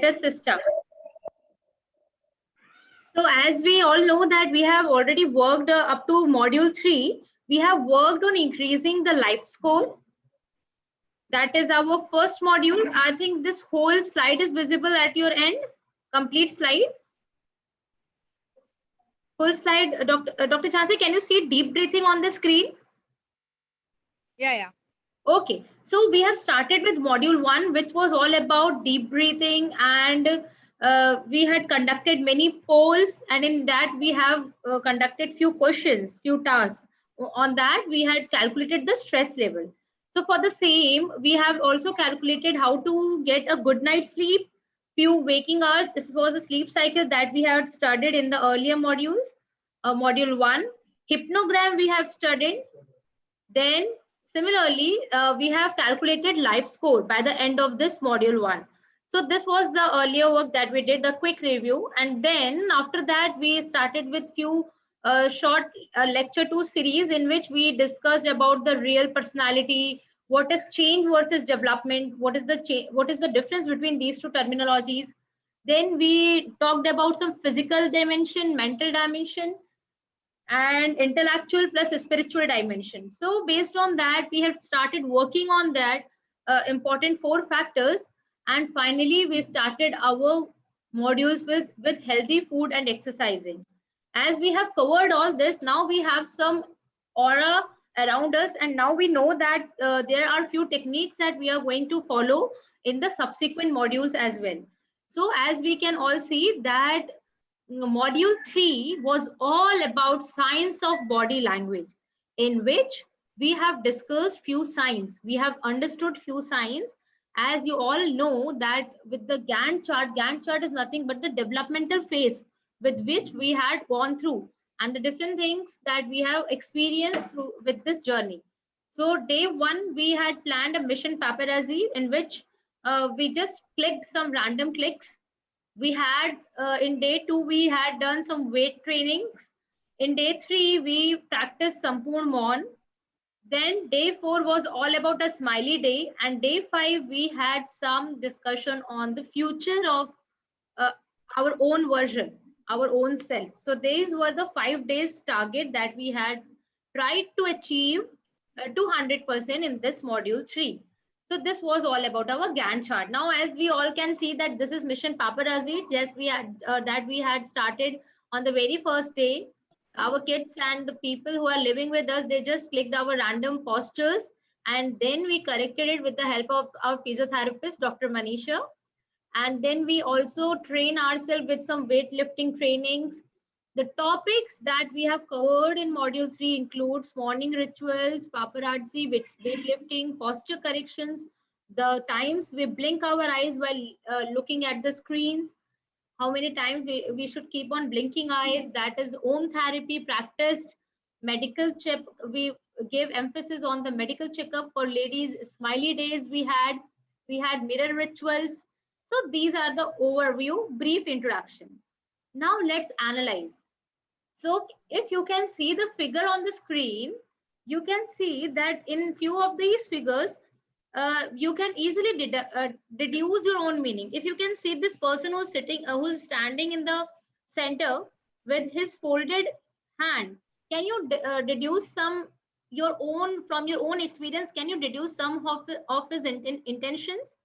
Let us start. So as we all know that we have already worked up to module 3, we have worked on increasing the life score. That is our first module. I think this whole slide is visible at your end. Complete slide. Full slide. Dr. Chansi, can you see deep breathing on the screen? Yeah. Okay, so we have started with module 1, which was all about deep breathing, and we had conducted many polls, and in that we have conducted few questions, few tasks. On that, we had calculated the stress level. So for the same, we have also calculated how to get a good night's sleep, few waking hours. This was a sleep cycle that we had studied in the earlier modules. Module 1, hypnogram we have studied. Then similarly, we have calculated life score by the end of this module 1. So this was the earlier work that we did, the quick review. And then after that, we started with few short lecture 2 series in which we discussed about the real personality, what is change versus development, what is the difference between these two terminologies. Then we talked about some physical dimension, mental dimension, and intellectual plus spiritual dimension. So based on that, we have started working on that important 4 factors, and finally we started our modules with healthy food and exercising. As we have covered all this, now we have some aura around us, and now we know that there are few techniques that we are going to follow in the subsequent modules as well. So as we can all see that module 3 was all about science of body language, in which we have discussed few signs, we have understood few signs. As you all know that with the Gantt chart is nothing but the developmental phase with which we had gone through, and the different things that we have experienced through with this journey. So day 1 we had planned a mission paparazzi, in which we just clicked some random clicks. We had in day 2 we had done some weight trainings. In day 3 we practiced Sampoorn Maun. Then day 4 was all about a smiley day, and day 5 we had some discussion on the future of uh, our own version, our own self. So these were the 5 days target that we had tried to achieve 200% in this module 3. So this was all about our Gantt chart. Now, as we all can see that this is Mission Paparazzi. Yes, we had started on the very first day. Our kids and the people who are living with us, they just clicked our random postures, and then we corrected it with the help of our physiotherapist, Dr. Manisha. And then we also train ourselves with some weightlifting trainings. The topics that we have covered in module 3 includes morning rituals, paparazzi, weightlifting, posture corrections, the times we blink our eyes while looking at the screens, how many times we should keep on blinking eyes, that is Om therapy practiced, medical check, we gave emphasis on the medical checkup for ladies, smiley days we had mirror rituals. So these are the overview, brief introduction. Now let's analyze. So if you can see the figure on the screen, you can see that in few of these figures, you can easily deduce your own meaning. If you can see this person who's sitting, who's standing in the center with his folded hand, can you deduce some your own from your own experience? Can you deduce some of his intentions?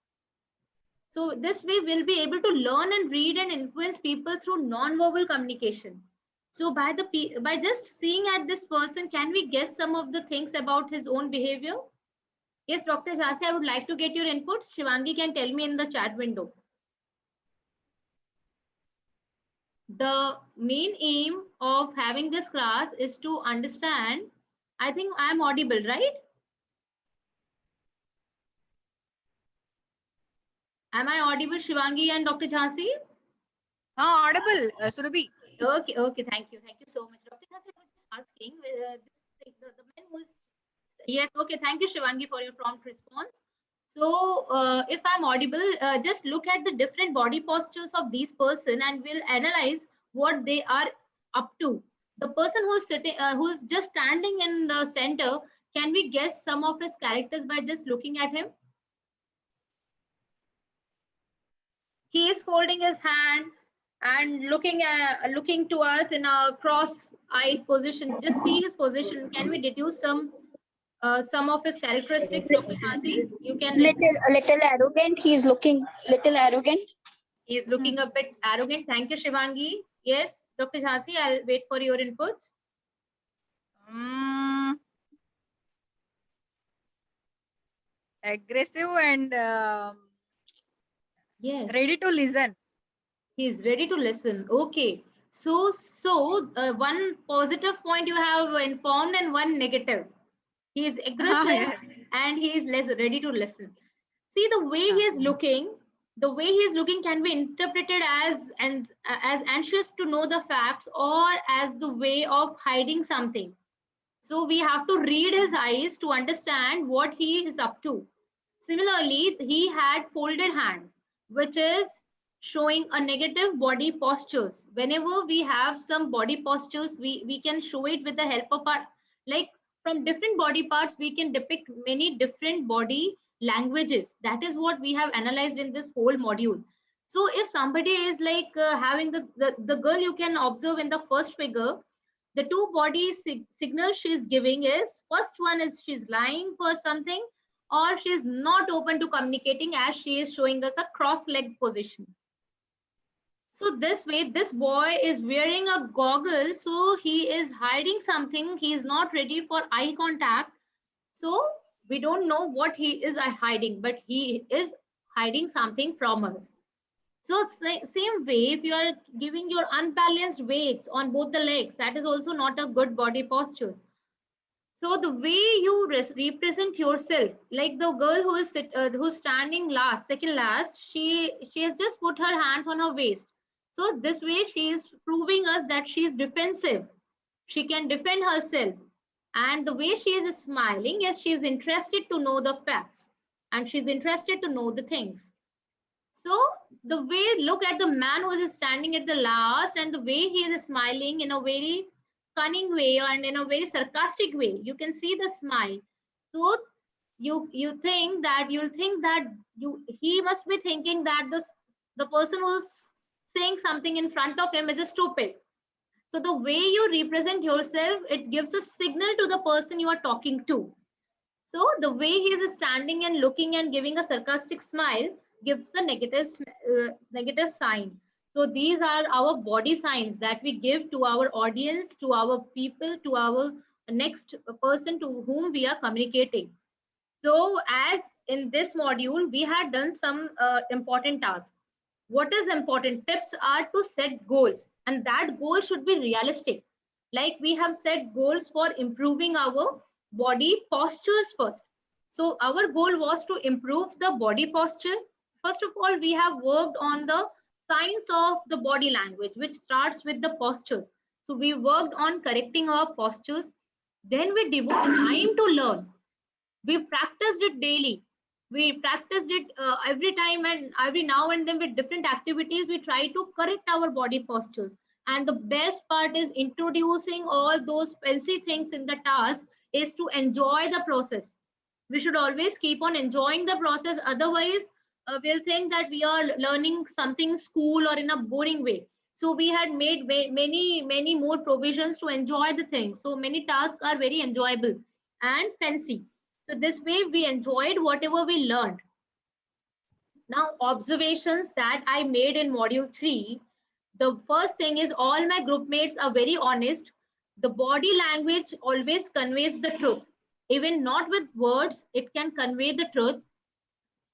So this way we'll be able to learn and read and influence people through non-verbal communication. So by just seeing at this person, can we guess some of the things about his own behavior? Yes, Dr. Jhansi, I would like to get your input. Shivangi can tell me in the chat window. The main aim of having this class is to understand. I think I am audible, right? Am I audible, Shivangi and Dr. Jhansi? Audible, Surabhi. Okay, thank you so much. Dr. Jhansi, I was just asking, the man who's, yes, okay, thank you, Shivangi, for your prompt response. So if I'm audible, just look at the different body postures of these person and we'll analyze what they are up to. The person who's sitting, who's just standing in the center, can we guess some of his characters by just looking at him? He is folding his hand and looking to us in a cross-eyed position. Just see his position. Can we deduce some of his characteristics, Dr. Jhansi? You can. Little arrogant. He's looking little arrogant. He is looking a bit arrogant. Thank you, Shivangi. Yes, Dr. Jhansi, I'll wait for your inputs. Aggressive and Yes. ready to listen. He is ready to listen. Okay. So one positive point you have informed and one negative. He is aggressive and he is less ready to listen. See, the way he is looking, can be interpreted as anxious to know the facts or as the way of hiding something. So we have to read his eyes to understand what he is up to. Similarly, he had folded hands, which is showing a negative body postures. Whenever we have some body postures, we can show it with the help of our, like from different body parts, we can depict many different body languages. That is what we have analyzed in this whole module. So if somebody is like having the girl, you can observe in the first figure, the two body signals she's giving is, first one is she's lying for something, or she is not open to communicating, as she is showing us a cross-legged position. So this way, this boy is wearing a goggle, so he is hiding something. He is not ready for eye contact. So we don't know what he is hiding, but he is hiding something from us. So same way, if you are giving your unbalanced weights on both the legs, that is also not a good body posture. So the way you represent yourself, like the girl who is who's standing second last, she has just put her hands on her waist. So this way she is proving us that she is defensive. She can defend herself. And the way she is smiling, yes, she is interested to know the facts and she's interested to know the things. So the way, look at the man who is standing at the last and the way he is smiling in a very cunning way and in a very sarcastic way. You can see the smile. So you'll think that he must be thinking that the person who's saying something in front of him is a stupid. So the way you represent yourself, it gives a signal to the person you are talking to. So the way he is standing and looking and giving a sarcastic smile gives a negative sign. So these are our body signs that we give to our audience, to our people, to our next person to whom we are communicating. So as in this module, we had done some important tasks. What is important? Tips are to set goals, and that goal should be realistic. Like we have set goals for improving our body postures first. So our goal was to improve the body posture. First of all, we have worked on the science of the body language, which starts with the postures. So we worked on correcting our postures. Then we devoted time to learn. We practiced it daily. We practiced it every time and every now and then with different activities. We try to correct our body postures. And the best part is introducing all those fancy things in the task is to enjoy the process. We should always keep on enjoying the process. Otherwise, we'll think that we are learning something school or in a boring way. So we had made many more provisions to enjoy the thing. So many tasks are very enjoyable and fancy. So this way we enjoyed whatever we learned. Now observations that I made in module 3. The first thing is all my group mates are very honest. The body language always conveys the truth. Even not with words, it can convey the truth.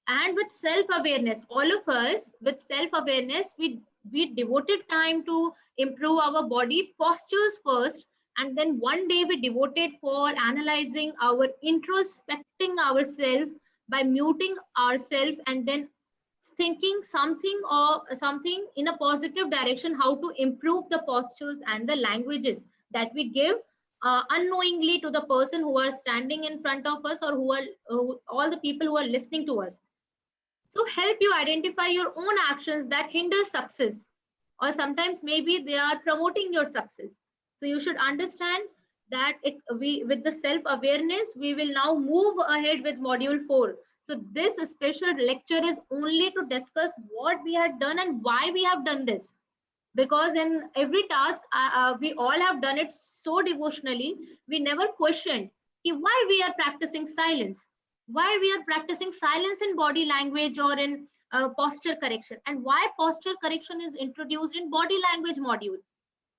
And with self-awareness, all of us with self-awareness, we devoted time to improve our body postures first, and then one day we devoted for analyzing our introspecting ourselves by muting ourselves and then thinking something in a positive direction, how to improve the postures and the languages that we give unknowingly to the person who are standing in front of us or who are all the people who are listening to us. So help you identify your own actions that hinder success, or sometimes maybe they are promoting your success. So you should understand that with the self-awareness, we will now move ahead with module 4. So this special lecture is only to discuss what we had done and why we have done this. Because in every task, we all have done it so devotionally, we never questioned why we are practicing silence, why we are practicing silence in body language or in posture correction, and why posture correction is introduced in body language module.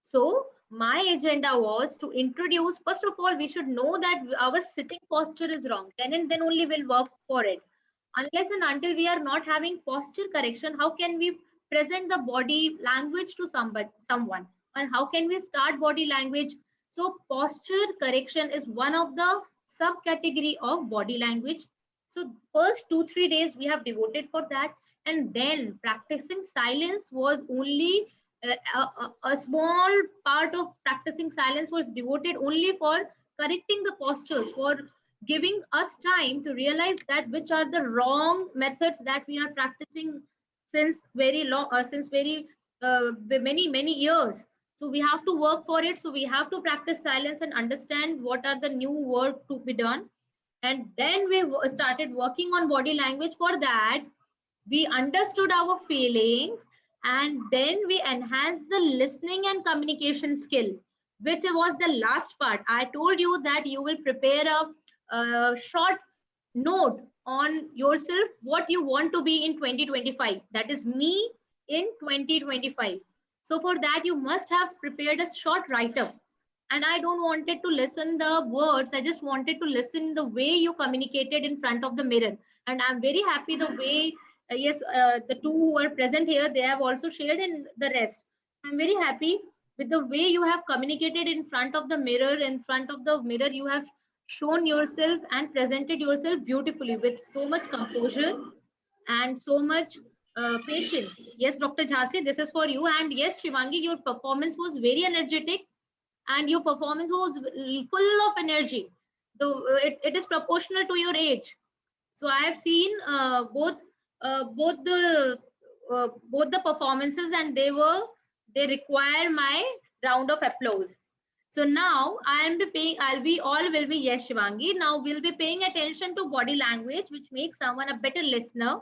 So my agenda was to introduce, first of all, we should know that our sitting posture is wrong. Then and then only we'll work for it. Unless and until we are not having posture correction, how can we present the body language to someone? And how can we start body language? So posture correction is one of the subcategory of body language. So first 2-3 days we have devoted for that. And then practicing silence was only a small part of practicing silence was devoted only for correcting the postures, for giving us time to realize that which are the wrong methods that we are practicing since very long, since very many years. So we have to work for it. So we have to practice silence and understand what are the new work to be done. And then we started working on body language. For that, we understood our feelings, and then we enhanced the listening and communication skill, which was the last part. I told you that you will prepare a short note on yourself, what you want to be in 2025, that is me in 2025. So for that you must have prepared a short write-up, and I don't wanted to listen the words, I just wanted to listen the way you communicated in front of the mirror. And I'm very happy the way, yes, the two who are present here, they have also shared in the rest. I'm very happy with the way you have communicated in front of the mirror. In front of the mirror you have shown yourself and presented yourself beautifully with so much composure and so much patience. Yes, Dr. Jhansi, this is for you. And yes, Shivangi, your performance was very energetic and your performance was full of energy. It is proportional to your age. So I have seen both the performances, and they require my round of applause. So now all will be yes, Shivangi. Now we'll be paying attention to body language, which makes someone a better listener.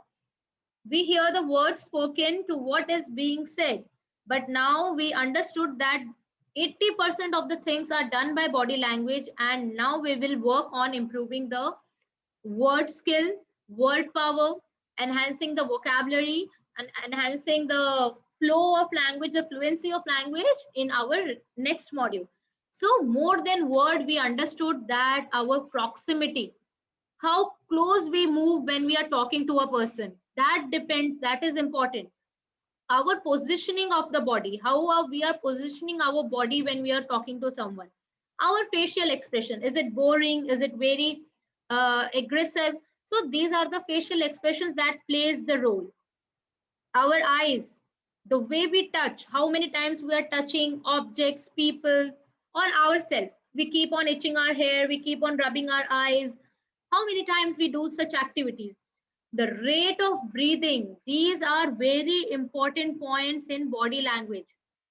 We hear the words spoken to what is being said, but now we understood that 80% of the things are done by body language, and now we will work on improving the word skill, word power, enhancing the vocabulary, and enhancing the flow of language, the fluency of language in our next module. So more than word, we understood that our proximity, how close we move when we are talking to a person, that depends, that is important. Our positioning of the body, how we are positioning our body when we are talking to someone. Our facial expression, is it boring, is it very aggressive? So these are the facial expressions that plays the role. Our eyes, the way we touch, how many times we are touching objects, people, or ourselves. We keep on itching our hair, we keep on rubbing our eyes. How many times we do such activities? The rate of breathing, these are very important points in body language.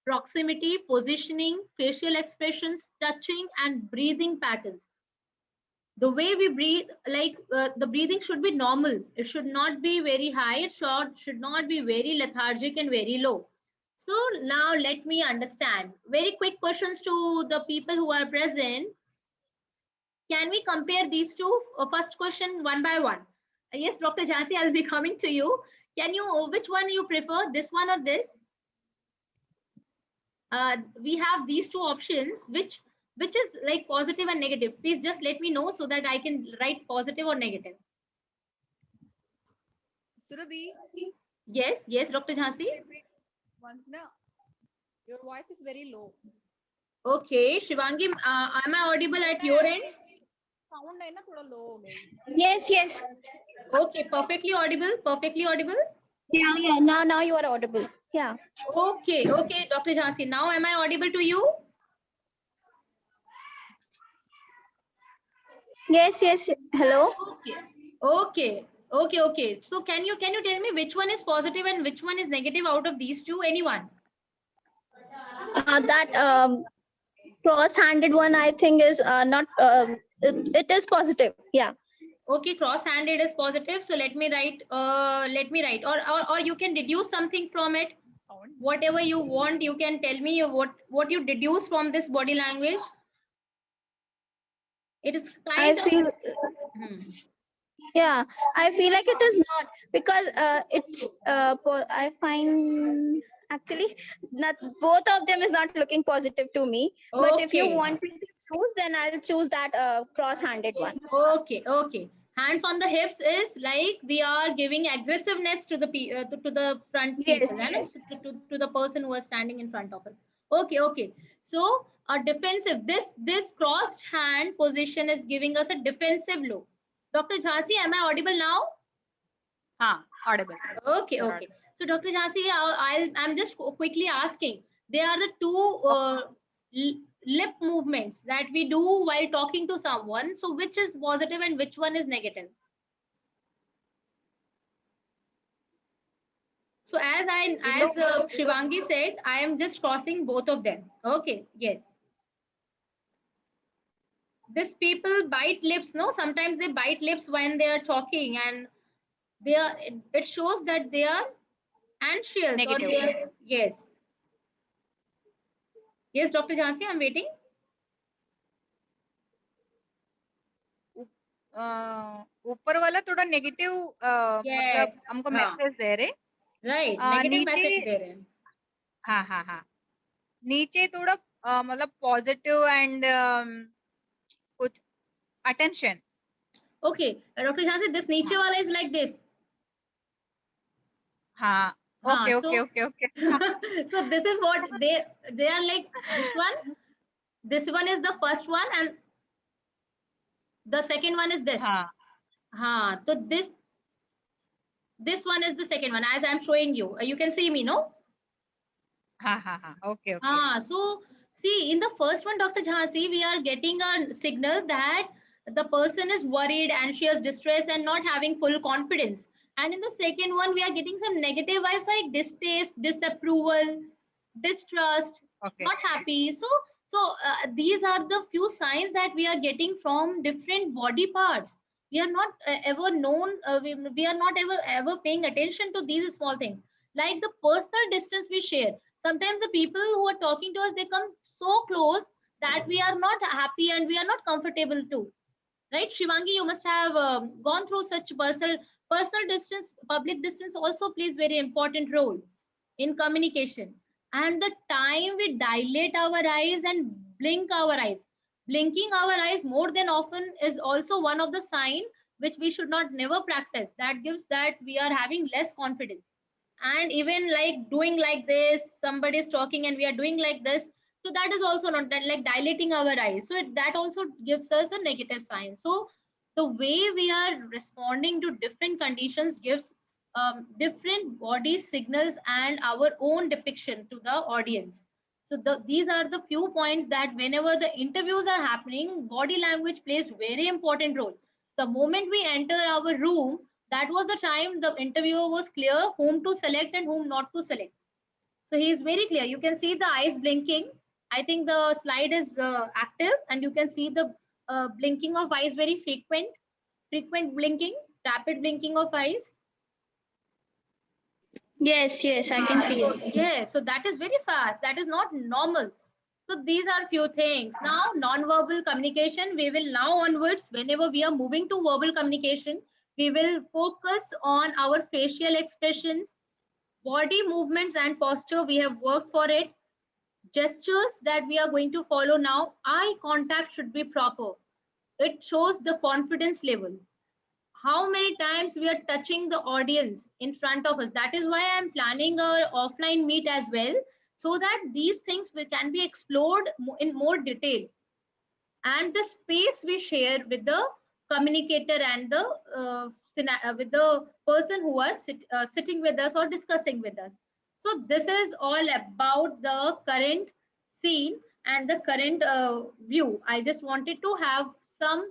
Proximity, positioning, facial expressions, touching, and breathing patterns. The way we breathe, like the breathing should be normal. It should not be very high. It should not be very lethargic and very low. So now let me understand. Very quick questions to the people who are present. Can we compare these two? First question one by one. Yes, Dr. Jhansi, I'll be coming to you. Can you, which one you prefer, this one or this? We have these two options. Which is like positive and negative? Please just let me know so that I can write positive or negative. Surabhi, Yes, yes, Dr. Jhansi. once now, your voice is very low. Okay, Shivangi, am I audible at your end? Sound है ना थोड़ा low हो गई. Yes, yes. Okay, perfectly audible, perfectly audible. Yeah. Now you are audible. Yeah. Okay, okay, Dr. Jhansi. Now am I audible to you? Yes. Hello. Okay. So can you tell me which one is positive and which one is negative out of these two? Anyone? That cross-handed one, I think, is not. It is positive. Yeah. Okay, cross-handed is positive. So let me write, or you can deduce something from it. Whatever you want, you can tell me what you deduce from this body language. It is I kind of. feel, Hmm. yeah, I feel like it is not, because I find actually not both of them is not looking positive to me. But if you Okay, want me to choose, then I'll choose that cross-handed one. okay. Hands on the hips is like we are giving aggressiveness to the to the front Yes, people, and yes. to the person who is standing in front of us. Okay. So a defensive. This crossed hand position is giving us a defensive look. Dr. Jhansi, am I audible now? Audible. Okay. So Dr. Jhansi, I'm just quickly asking. They are the two lip movements that we do while talking to someone. So which is positive and which one is negative? So as Shivangi said, I am just crossing both of them. Okay, yes. These people bite lips, no? Sometimes they bite lips when they are talking, and it shows that they are anxious or Negative. they are, yes. Yes, Dr. Jhansi, I'm waiting. ऊपर वाला थोड़ा negative मतलब Yes. हमको हाँ, message दे रहे right. Negative नीचे message दे रहे हैं. हाँ नीचे थोड़ा मतलब पॉजिटिव एंड कुछ attention Okay, Dr. Jhansi, this niche wala is like this. हाँ हाँ, okay so so this is what they are like. This one. This one is the first one, and the second one is this. हाँ So this one is the second one, as I'm showing you. You can see me, no? हाँ okay So see, in the first one, Dr. Jhansi, we are getting a signal that the person is worried, anxious, distressed, and not having full confidence. And in the second one, we are getting some negative vibes like distaste, disapproval, distrust, okay not happy. So these are the few signs that we are getting from different body parts. We are not ever known. We are not ever paying attention to these small things, like the personal distance we share. Sometimes the people who are talking to us, they come so close that we are not happy and we are not comfortable too, right? Shivangi, you must have gone through such personal distance. Public distance also plays very important role in communication. And the time we dilate our eyes and blink our eyes, blinking our eyes more than often is also one of the sign which we should not never practice. That gives that we are having less confidence. And even like doing like this, somebody is talking and we are doing like this, so that is also not that, like dilating our eyes, so that also gives us a negative sign. So the way we are responding to different conditions gives different body signals and our own depiction to the audience. So these are the few points that whenever the interviews are happening, body language plays very important role. The moment we enter our room, that was the time the interviewer was clear whom to select and whom not to select. So he is very clear. You can see the eyes blinking. I think the slide is active, and you can see the blinking of eyes very frequent blinking, rapid blinking of eyes. Yes, I can see it. Yeah, so that is very fast. That is not normal. So these are few things. Now, non-verbal communication, we will now onwards, whenever we are moving to verbal communication, we will focus on our facial expressions, body movements and posture. We have worked for it. Gestures that we are going to follow now. Eye contact should be proper. It shows the confidence level. How many times we are touching the audience in front of us. That is why I am planning a offline meet as well, so that these things can be explored in more detail. And the space we share with the communicator and the with the person who are sitting with us or discussing with us. So this is all about the current scene and the current view. I just wanted to have some